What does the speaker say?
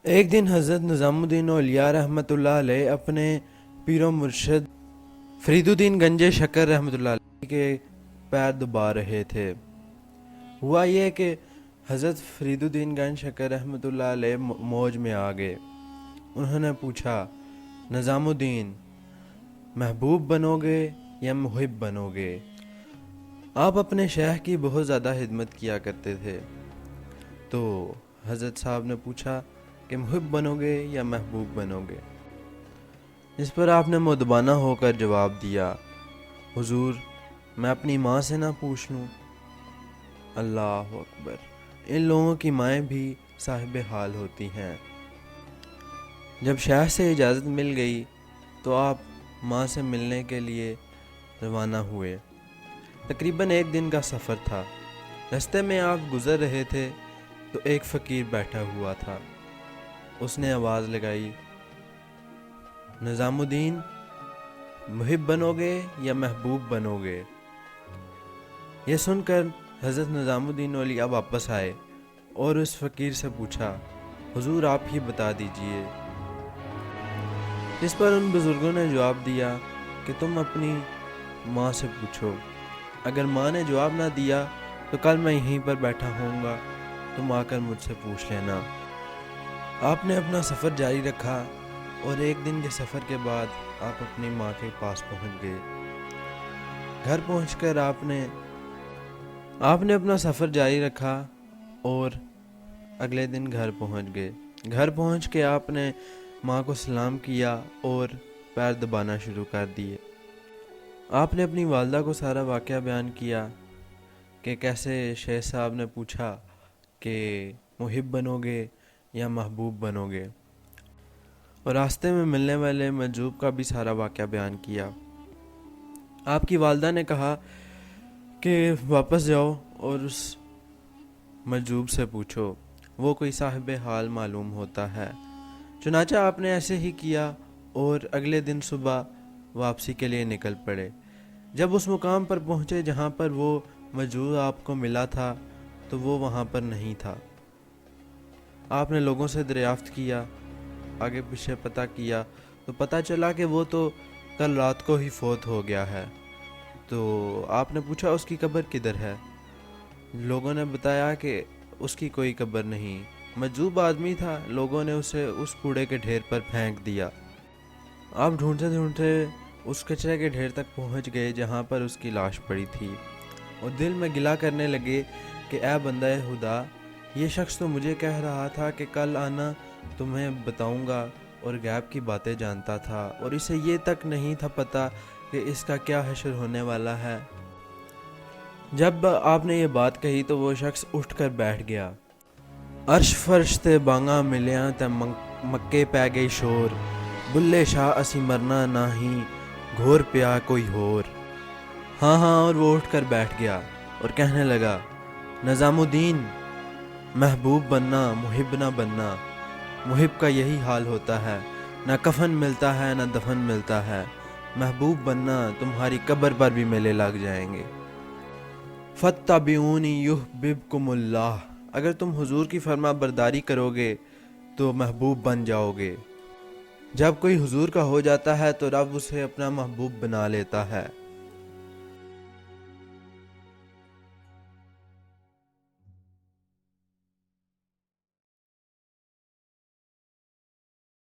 ایک دن حضرت نظام الدین اولیاء رحمۃ اللہ علیہ اپنے پیر و مرشد فرید الدین گنج شکر رحمۃ اللہ علیہ کے پیر دبا رہے تھے۔ ہوا یہ کہ حضرت فرید الدین گنج شکر رحمۃ اللہ علیہ موج میں آ گئے۔ انہوں نے پوچھا، نظام الدین محبوب بنو گے یا محب بنو گے؟ آپ اپنے شیخ کی بہت زیادہ خدمت کیا کرتے تھے، تو حضرت صاحب نے پوچھا کہ محب بنو گے یا محبوب بنو گے؟ اس پر آپ نے مؤدبانہ ہو کر جواب دیا، حضور میں اپنی ماں سے نہ پوچھ لوں؟ اللہ اکبر! ان لوگوں کی مائیں بھی صاحب حال ہوتی ہیں۔ جب شیخ سے اجازت مل گئی تو آپ ماں سے ملنے کے لیے روانہ ہوئے۔ تقریباً ایک دن کا سفر تھا۔ رستے میں آپ گزر رہے تھے تو ایک فقیر بیٹھا ہوا تھا۔ اس نے آواز لگائی، نظام الدین محب بنو گے یا محبوب بنو گے؟ یہ سن کر حضرت نظام الدین اولیاء واپس آئے اور اس فقیر سے پوچھا، حضور آپ ہی بتا دیجئے۔ اس پر ان بزرگوں نے جواب دیا کہ تم اپنی ماں سے پوچھو، اگر ماں نے جواب نہ دیا تو کل میں یہیں پر بیٹھا ہوں گا، تم آ کر مجھ سے پوچھ لینا۔ آپ نے اپنا سفر جاری رکھا اور ایک دن کے سفر کے بعد آپ اپنی ماں کے پاس پہنچ گئے۔ گھر پہنچ کر آپ نے اپنا سفر جاری رکھا اور اگلے دن گھر پہنچ گئے۔ گھر پہنچ کے آپ نے ماں کو سلام کیا اور پیر دبانا شروع کر دیے۔ آپ نے اپنی والدہ کو سارا واقعہ بیان کیا کہ کیسے شیخ صاحب نے پوچھا کہ محب بنو گے یا محبوب بنو گے، اور راستے میں ملنے والے مجذوب کا بھی سارا واقعہ بیان کیا۔ آپ کی والدہ نے کہا کہ واپس جاؤ اور اس مجذوب سے پوچھو، وہ کوئی صاحب حال معلوم ہوتا ہے۔ چنانچہ آپ نے ایسے ہی کیا اور اگلے دن صبح واپسی کے لیے نکل پڑے۔ جب اس مقام پر پہنچے جہاں پر وہ مجذوب آپ کو ملا تھا تو وہ وہاں پر نہیں تھا۔ آپ نے لوگوں سے دریافت کیا، آگے پیچھے پتہ کیا تو پتہ چلا کہ وہ تو کل رات کو ہی فوت ہو گیا ہے۔ تو آپ نے پوچھا اس کی قبر کدھر ہے؟ لوگوں نے بتایا کہ اس کی کوئی قبر نہیں، مجذوب آدمی تھا، لوگوں نے اسے اس کوڑے کے ڈھیر پر پھینک دیا۔ آپ ڈھونڈتے ڈھونڈتے اس کچرے کے ڈھیر تک پہنچ گئے جہاں پر اس کی لاش پڑی تھی، اور دل میں گلہ کرنے لگے کہ اے بندہ خدا، یہ شخص تو مجھے کہہ رہا تھا کہ کل آنا تمہیں بتاؤں گا اور غیب کی باتیں جانتا تھا، اور اسے یہ تک نہیں تھا پتہ کہ اس کا کیا حشر ہونے والا ہے۔ جب آپ نے یہ بات کہی تو وہ شخص اٹھ کر بیٹھ گیا۔ عرش فرش تے بانگا ملیاں تے مکے پہ گئی شور، بلے شاہ اسی مرنا نہ ہی گھور پیا کوئی ہور۔ ہاں اور وہ اٹھ کر بیٹھ گیا اور کہنے لگا، نظام الدین محبوب بننا محب نہ بننا، محب کا یہی حال ہوتا ہے، نہ کفن ملتا ہے نہ دفن ملتا ہے، محبوب بننا تمہاری قبر پر بھی میلے لگ جائیں گے۔ فاتبعونی یحببکم اللہ، اگر تم حضور کی فرما برداری کرو گے تو محبوب بن جاؤ گے۔ جب کوئی حضور کا ہو جاتا ہے تو رب اسے اپنا محبوب بنا لیتا ہے۔